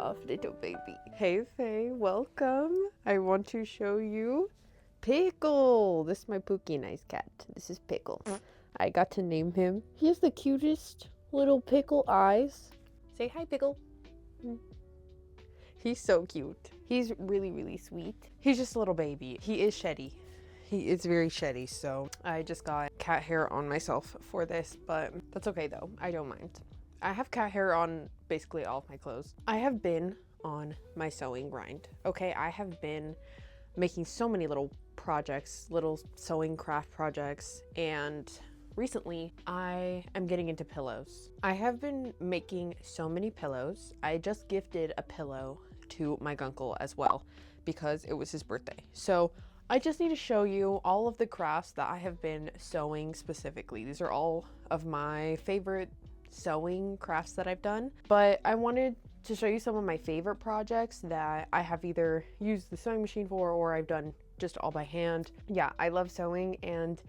soft little baby. Hey Faye, welcome. I want to show you Pickle. This is my Pookie Nice cat. This is Pickle. I got to name him. He has the cutest little pickle eyes. Say hi, Pickle. He's so cute. He's really, really sweet. He's just a little baby. He is sheddy. He is very sheddy, so I just got cat hair on myself for this, but that's okay though. I don't mind. I have cat hair on basically all of my clothes. I have been on my sewing grind, okay? I have been making so many little projects, little sewing craft projects, and recently I am getting into pillows. I have been making so many pillows. I just gifted a pillow to my gunkle as well because it was his birthday. So I just need to show you all of the crafts that I have been sewing specifically. These are all of my favorite sewing crafts that I've done, but I wanted to show you some of my favorite projects that I have either used the sewing machine for or I've done just all by hand. Yeah, I love sewing and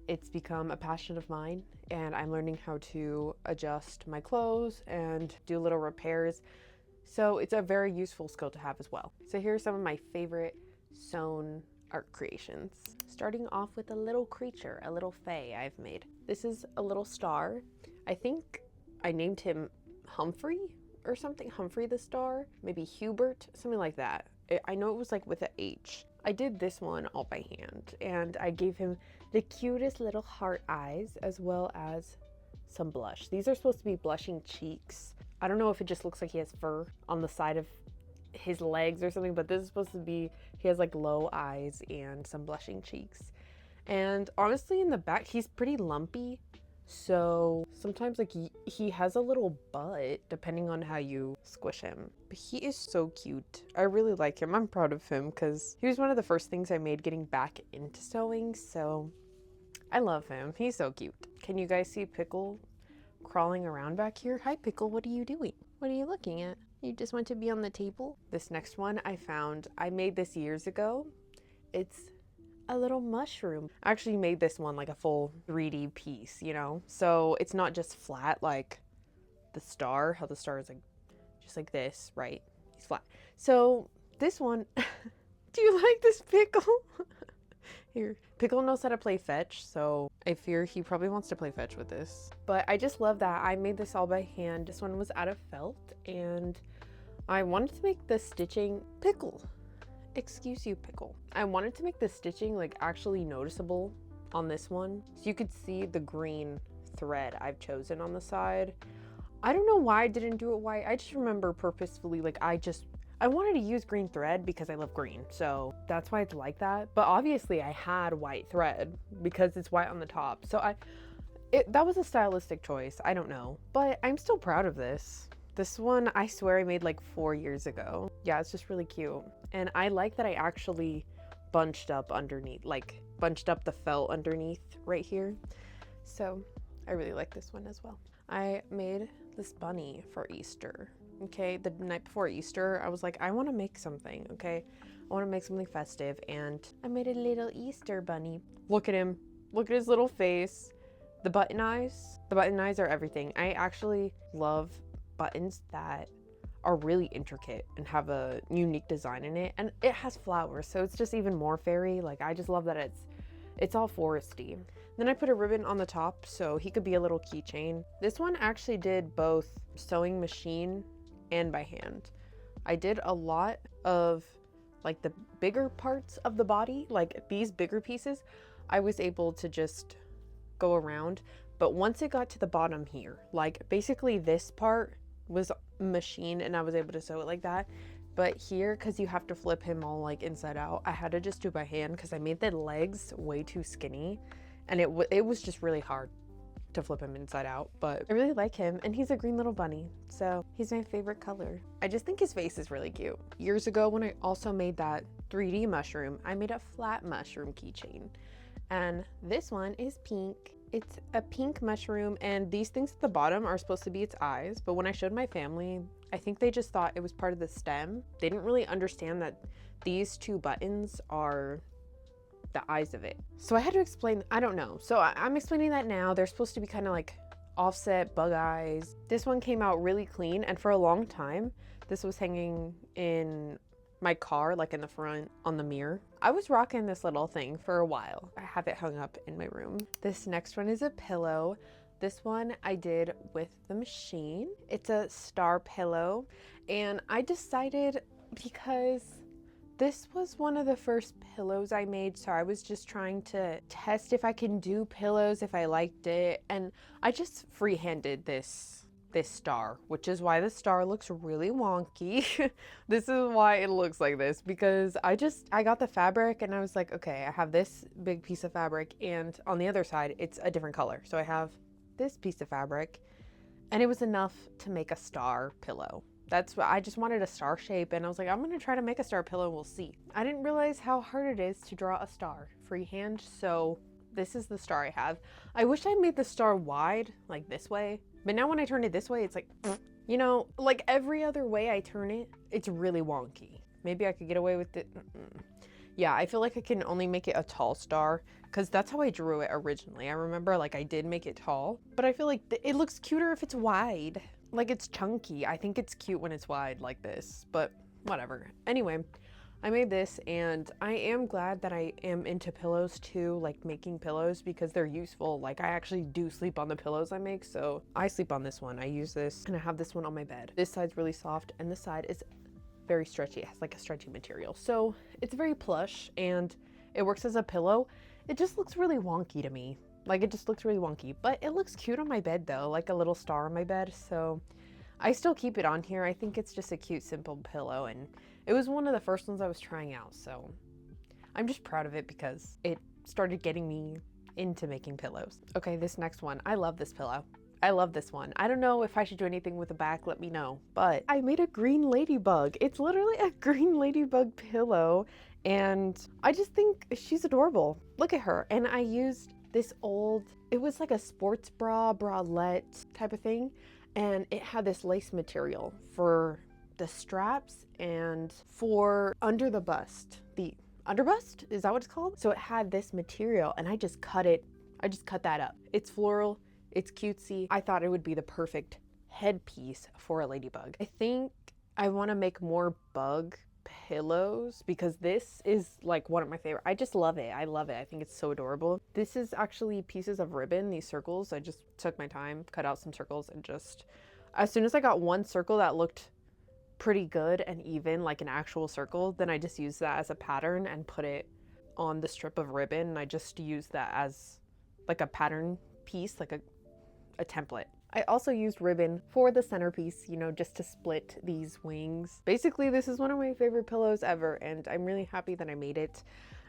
it's become a passion of mine, and I'm learning how to adjust my clothes and do little repairs. So it's a very useful skill to have as well. So here are some of my favorite sewn art creations. Starting off with a little creature, a little fae I've made. This is a little star. I think I named him Humphrey or something. Humphrey the star, maybe Hubert, something like that. I know it was like with an H. I did this one all by hand and I gave him the cutest little heart eyes as well as some blush. These are supposed to be blushing cheeks. I don't know if it just looks like he has fur on the side of his legs or something, but this is supposed to be, he has like low eyes and some blushing cheeks. And honestly, in the back, he's pretty lumpy. So sometimes like he has a little butt depending on how you squish him. But he is so cute. I really like him. I'm proud of him because he was one of the first things I made getting back into sewing. So I love him. He's so cute. Can you guys see Pickle crawling around back here? Hi Pickle, what are you doing? What are you looking at? You just want to be on the table? This next one I found, I made this years ago. It's a little mushroom. I actually made this one like a full 3D piece, you know? So it's not just flat like the star, how the star is like just like this, right? He's flat. So this one, do you like this Pickle? Here, Pickle knows how to play fetch, so I fear he probably wants to play fetch with this. But I just love that. I made this all by hand. This one was out of felt and I wanted to make the stitching Pickle. Excuse you, Pickle. I wanted to make the stitching like actually noticeable on this one. So you could see the green thread I've chosen on the side. I don't know why I didn't do it white. I just remember purposefully, like I wanted to use green thread because I love green. So that's why it's like that. But obviously I had white thread because it's white on the top. So that was a stylistic choice. I don't know, but I'm still proud of this. This one, I swear I made like 4 years ago. Yeah, it's just really cute. And I like that I actually bunched up underneath, like bunched up the felt underneath right here. So I really like this one as well. I made this bunny for Easter. Okay, the night before Easter, I was like, I want to make something, okay? I want to make something festive, and I made a little Easter bunny. Look at him. Look at his little face. The button eyes. The button eyes are everything. I actually love buttons that are really intricate and have a unique design in it, and it has flowers, so it's just even more fairy. Like, I just love that it's all foresty. Then I put a ribbon on the top so he could be a little keychain. This one actually did both sewing machine and by hand. I did a lot of like the bigger parts of the body, like these bigger pieces, I was able to just go around. But once it got to the bottom here, like basically this part was machined and I was able to sew it like that. But here, because you have to flip him all like inside out, I had to just do by hand because I made the legs way too skinny and it was just really hard to flip him inside out. But I really like him, and he's a green little bunny, so he's my favorite color. I just think his face is really cute. Years ago when I also made that 3D mushroom, I made a flat mushroom keychain, and this one is pink. It's a pink mushroom, and these things at the bottom are supposed to be its eyes, but when I showed my family, I think they just thought it was part of the stem. They didn't really understand that these two buttons are the eyes of it. So I had to explain, I don't know. So I'm explaining that now. They're supposed to be kind of like offset bug eyes. This one came out really clean, and for a long time, this was hanging in my car, like in the front on the mirror. I was rocking this little thing for a while. I have it hung up in my room. This next one is a pillow. This one I did with the machine. It's a star pillow, and I decided because this was one of the first pillows I made, so I was just trying to test if I can do pillows, if I liked it, and I just freehanded this star, which is why the star looks really wonky. This is why it looks like this, because I got the fabric and I was like, okay, I have this big piece of fabric, and on the other side it's a different color, so I have this piece of fabric, and it was enough to make a star pillow. That's what I just wanted, a star shape, and I was like, I'm gonna try to make a star pillow, we'll see. I didn't realize how hard it is to draw a star freehand, so this is the star I have. I wish I made the star wide, like this way, but now when I turn it this way, it's like, you know, like every other way I turn it, it's really wonky. Maybe I could get away with it. Yeah, I feel like I can only make it a tall star, because that's how I drew it originally. I remember like I did make it tall, but I feel like it looks cuter if it's wide. Like it's chunky. I think it's cute when it's wide like this, but whatever. Anyway, I made this, and I am glad that I am into pillows too, like making pillows, because they're useful. Like I actually do sleep on the pillows I make, so I sleep on this one. I use this, and I have this one on my bed. This side's really soft, and this side is very stretchy. It has like a stretchy material, so it's very plush, and it works as a pillow. It just looks really wonky to me. Like it just looks really wonky, but it looks cute on my bed though, like a little star on my bed, so I still keep it on here. I think it's just a cute, simple pillow, and it was one of the first ones I was trying out, so I'm just proud of it because it started getting me into making pillows. Okay, this next one, I love this pillow. I love this one. I don't know if I should do anything with the back, let me know, but I made a green ladybug. It's literally a green ladybug pillow, and I just think she's adorable. Look at her. And I used this old, it was like a sports bra, bralette type of thing, and it had this lace material for the straps and for under the bust, the underbust, is that what it's called? So it had this material, and I just cut that up. It's floral, it's cutesy. I thought it would be the perfect headpiece for a ladybug. I think I want to make more bug pillows because this is like one of my favorite. I just love it. I love it. I think it's so adorable. This is actually pieces of ribbon, these circles. I just took my time, cut out some circles, and just as soon as I got one circle that looked pretty good and even, like an actual circle, then I just used that as a pattern and put it on the strip of ribbon, and I just used that as like a pattern piece, like a template. I also used ribbon for the centerpiece, you know, just to split these wings. Basically, this is one of my favorite pillows ever, and I'm really happy that I made it.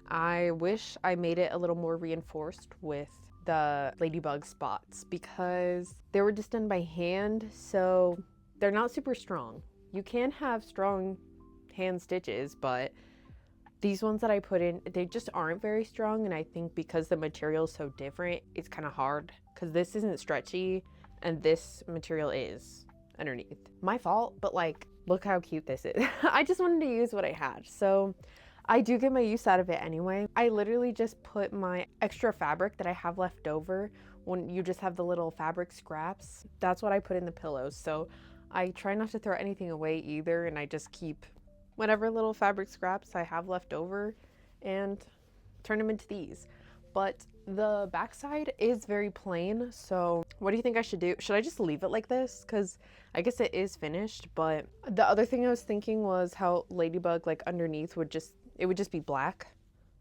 I wish I made it a little more reinforced with the ladybug spots because they were just done by hand, so they're not super strong. You can have strong hand stitches, but these ones that I put in, they just aren't very strong, and I think because the material is so different, it's kind of hard because this isn't stretchy and this material is underneath. My fault, but like, look how cute this is. I just wanted to use what I had, so I do get my use out of it anyway. I literally just put my extra fabric that I have left over when you just have the little fabric scraps. That's what I put in the pillows, so I try not to throw anything away either, and I just keep whatever little fabric scraps I have left over and turn them into these. But the backside is very plain, so what do you think I should do? Should I just leave it like this? Because I guess it is finished, but the other thing I was thinking was how ladybug, like underneath would just be black.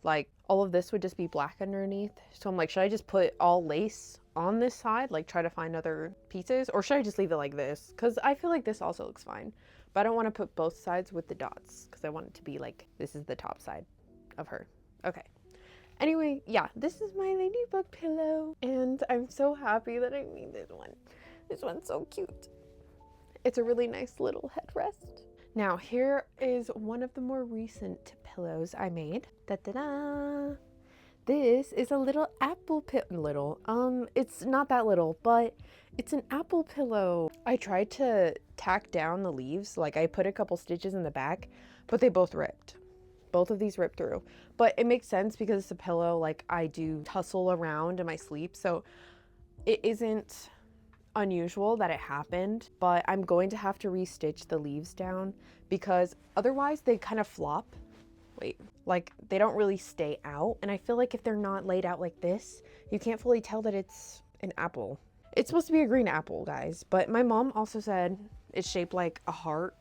Like all of this would just be black underneath. So I'm like, should I just put all lace on this side, like try to find other pieces, or should I just leave it like this? Because I feel like this also looks fine, but I don't want to put both sides with the dots because I want it to be like, this is the top side of her. Okay. Anyway, yeah, this is my ladybug pillow, and I'm so happy that I made this one. This one's so cute. It's a really nice little headrest. Now, here is one of the more recent pillows I made. Da-da-da! This is a little apple pillow. It's not that little, but it's an apple pillow. I tried to tack down the leaves, like I put a couple stitches in the back, but they both ripped. Both of these ripped through, but it makes sense because it's a pillow, like I do tussle around in my sleep, so it isn't unusual that it happened, but I'm going to have to restitch the leaves down because otherwise they kind of flop. Wait, like they don't really stay out. And I feel like if they're not laid out like this, you can't fully tell that it's an apple. It's supposed to be a green apple, guys, but my mom also said it's shaped like a heart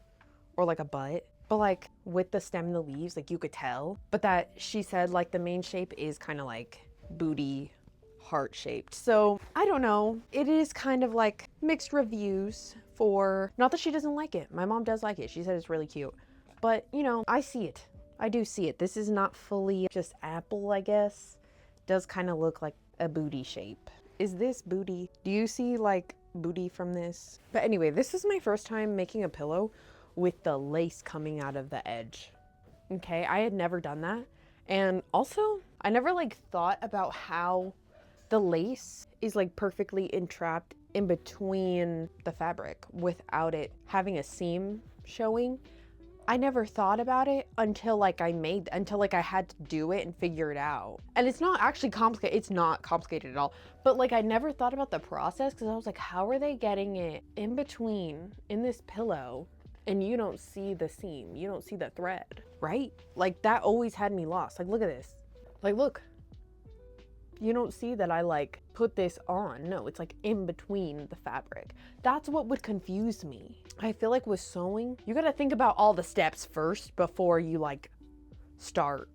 or like a butt, but like with the stem and the leaves, like you could tell, but that she said like the main shape is kind of like booty heart shaped. So I don't know. It is kind of like mixed reviews for, not that she doesn't like it. My mom does like it. She said it's really cute, but you know, I see it. I do see it. This is not fully just apple, I guess. Does kind of look like a booty shape. Is this booty? Do you see like booty from this? But anyway, this is my first time making a pillow with the lace coming out of the edge. Okay, I had never done that. And also, I never like thought about how the lace is like perfectly entrapped in between the fabric without it having a seam showing. I never thought about it until like I had to do it and figure it out. And it's not actually complicated. It's not complicated at all. But like I never thought about the process because I was like, how are they getting it in between in this pillow and you don't see the seam, you don't see the thread, right? Like that always had me lost. Like look at this. Like look. You don't see that I like put this on. No, it's like in between the fabric. That's what would confuse me. I feel like with sewing, you gotta think about all the steps first before you like start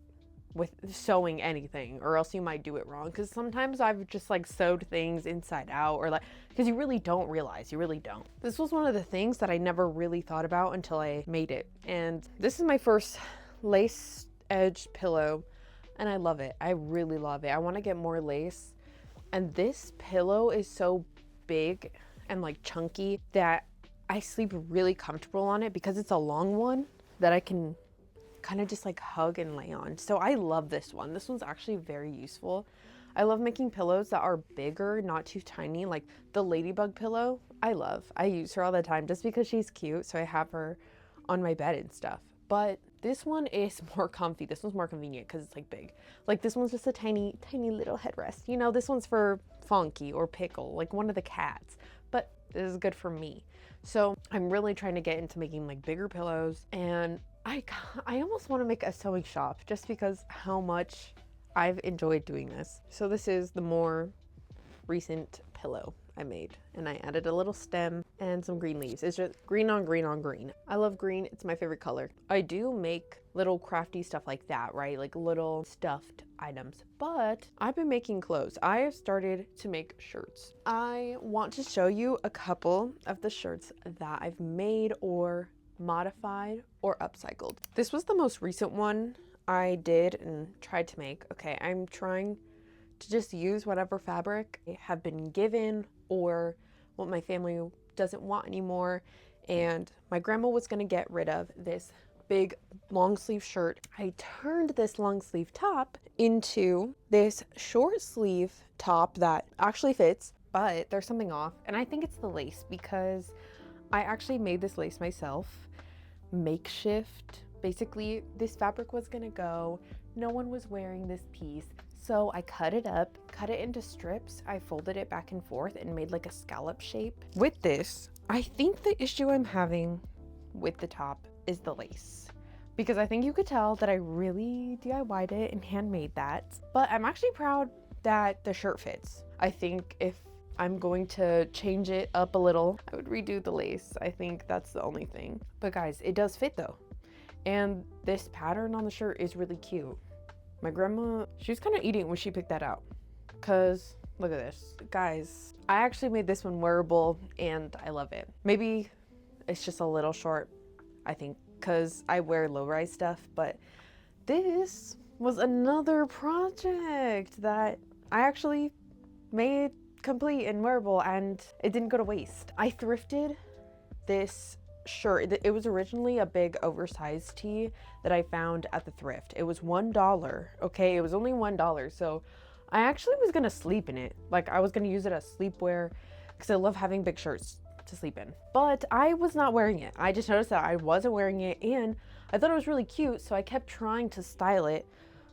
with sewing anything, or else you might do it wrong. Because sometimes I've just like sewed things inside out, or like, because you really don't realize, you really don't. This was one of the things that I never really thought about until I made it. And this is my first lace edge pillow. And I love it. I really love it. I want to get more lace. And this pillow is so big and like chunky that I sleep really comfortable on it because it's a long one that I can kind of just like hug and lay on. So I love this one. This one's actually very useful. I love making pillows that are bigger, not too tiny. Like the ladybug pillow, I love. I use her all the time just because she's cute. So I have her on my bed and stuff. But this one is more comfy. This one's more convenient because it's like big. Like this one's just a tiny, tiny little headrest. You know, this one's for Funky or Pickle, like one of the cats. But this is good for me. So I'm really trying to get into making like bigger pillows. And I almost want to make a sewing shop just because how much I've enjoyed doing this. So this is the more recent pillow I made, and I added a little stem and some green leaves. It's just green on green on green. I love green. It's my favorite color. I do make little crafty stuff like that, right? Like little stuffed items, but I've been making clothes. I have started to make shirts. I want to show you a couple of the shirts that I've made or modified or upcycled. This was the most recent one I did and tried to make. Okay, I'm trying to just use whatever fabric I have been given or what my family doesn't want anymore. And my grandma was gonna get rid of this big long sleeve shirt. I turned this long sleeve top into this short sleeve top that actually fits, but there's something off. And I think it's the lace because I actually made this lace myself, makeshift. Basically, this fabric was gonna go. No one was wearing this piece. So I cut it up, cut it into strips. I folded it back and forth and made like a scallop shape. With this, I think the issue I'm having with the top is the lace. Because I think you could tell that I really DIY'd it and handmade that. But I'm actually proud that the shirt fits. I think if I'm going to change it up a little, I would redo the lace. I think that's the only thing. But guys, it does fit though. And this pattern on the shirt is really cute. My grandma, she was kind of eating when she picked that out. Cause look at this. Guys, I actually made this one wearable and I love it. Maybe it's just a little short, I think, cause I wear low-rise stuff, but this was another project that I actually made complete and wearable and it didn't go to waste. I thrifted this shirt. It was originally a big oversized tee that I found at the thrift. It was $1. Okay, it was only $1. So I actually was gonna sleep in it. Like I was gonna use it as sleepwear because I love having big shirts to sleep in. But I was not wearing it. I just noticed that I wasn't wearing it and I thought it was really cute. So I kept trying to style it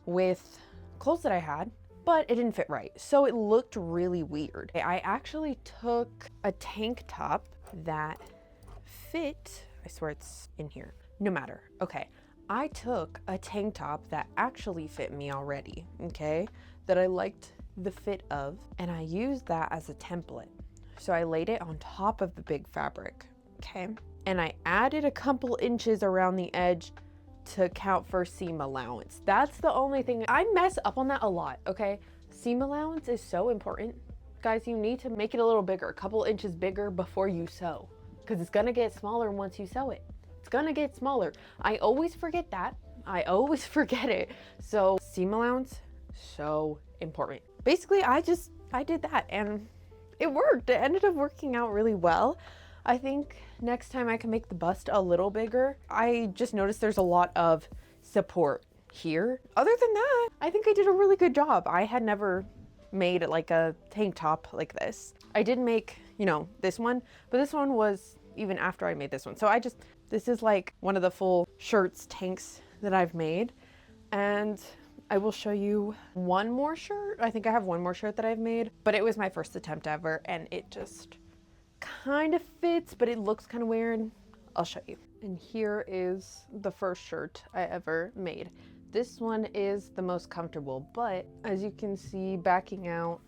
with clothes that I had but it didn't fit right. So it looked really weird. I actually took a tank top that fit, I swear it's in here, no matter. Okay, I took a tank top that actually fit me already, okay, that I liked the fit of, and I used that as a template. So I laid it on top of the big fabric, okay, and I added a couple inches around the edge to count for seam allowance. That's the only thing. I mess up on that a lot, okay? Seam allowance is so important. Guys, you need to make it a little bigger, a couple inches bigger before you sew, because it's gonna get smaller once you sew it. It's gonna get smaller. I always forget that. I always forget it. So seam allowance, so important. Basically, I did that and it worked. It ended up working out really well. I think next time I can make the bust a little bigger. I just noticed there's a lot of support here. Other than that, I think I did a really good job. I had never made like a tank top like this. I did make, you know, this one, but this one was even after I made this one. So this is like one of the full shirts, tanks that I've made. And I will show you one more shirt. I think I have one more shirt that I've made, but it was my first attempt ever and it just kind of fits, but it looks kind of weird. I'll show you. And here is the first shirt I ever made. This one is the most comfortable, but as you can see backing out,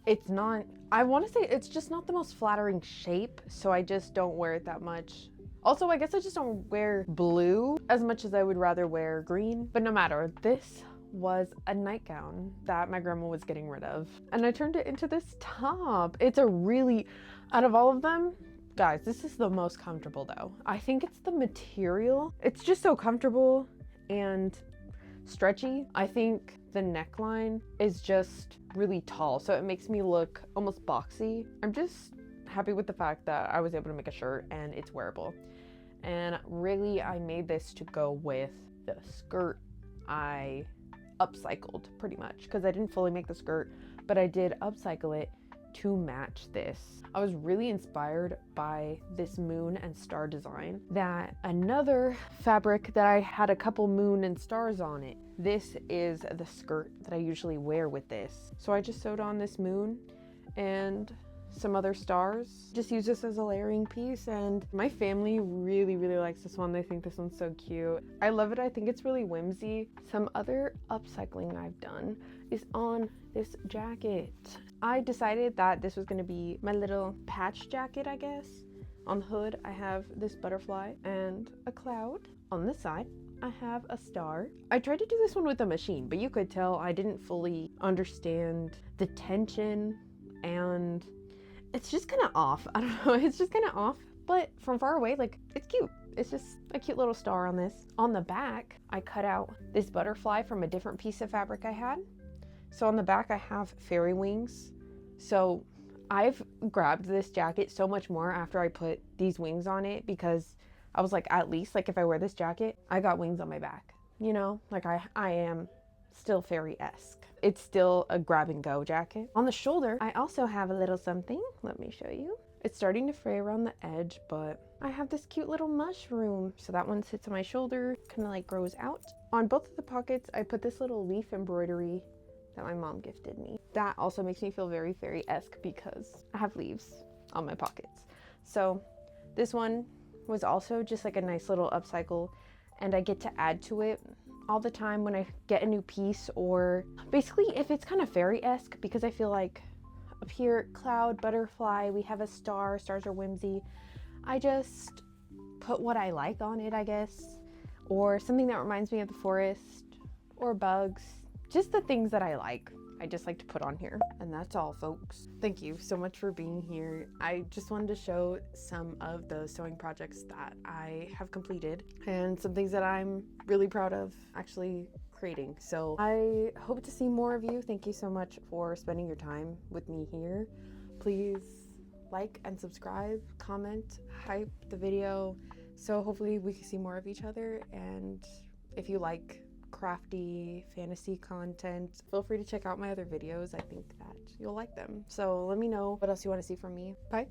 it's not, I want to say it's just not the most flattering shape, so I just don't wear it that much. Also, I guess I just don't wear blue as much as I would rather wear green, but no matter, this was a nightgown that my grandma was getting rid of, and I turned it into this top. It's a really, out of all of them, guys, this is the most comfortable though. I think it's the material. It's just so comfortable and stretchy. I think the neckline is just really tall, so it makes me look almost boxy. I'm just happy with the fact that I was able to make a shirt and it's wearable. And really, I made this to go with the skirt I upcycled pretty much, because I didn't fully make the skirt, but I did upcycle it to match this. I was really inspired by this moon and star design, that another fabric that I had a couple moon and stars on it. This is the skirt that I usually wear with this. So I just sewed on this moon and some other stars. Just use this as a layering piece, and my family really likes this one. They think this one's so cute. I love it. I think it's really whimsy. Some other upcycling I've done is on this jacket. I decided that this was going to be my little patch jacket, I guess. On the hood I have this butterfly and a cloud. On the side I have a star. I tried to do this one with a machine, but you could tell I didn't fully understand the tension, and it's just kind of off. I don't know, it's just kind of off, but from far away, like, it's cute. It's just a cute little star on this. On the back, I cut out this butterfly from a different piece of fabric I had. So on the back, I have fairy wings. So I've grabbed this jacket so much more after I put these wings on it, because I was like, at least, like, if I wear this jacket, I got wings on my back, you know? Like, I am still fairy-esque. It's still a grab and go jacket. On the shoulder, I also have a little something. Let me show you. It's starting to fray around the edge, but I have this cute little mushroom. So that one sits on my shoulder, kind of like grows out. On both of the pockets, I put this little leaf embroidery that my mom gifted me. That also makes me feel very fairy-esque because I have leaves on my pockets. So this one was also just like a nice little upcycle, and I get to add to it all the time when I get a new piece, or basically if it's kind of fairy-esque, because I feel like up here, cloud, butterfly, we have a star, stars are whimsy. I just put what I like on it, I guess, or something that reminds me of the forest, or bugs, just the things that I like. I just like to put on here. And that's all, folks. Thank you so much for being here. I just wanted to show some of the sewing projects that I have completed and some things that I'm really proud of actually creating. So I hope to see more of you. Thank you so much for spending your time with me here. Please like and subscribe, comment, hype the video. So hopefully we can see more of each other. And if you like crafty fantasy content, feel free to check out my other videos. I think that you'll like them. So let me know what else you want to see from me. Bye.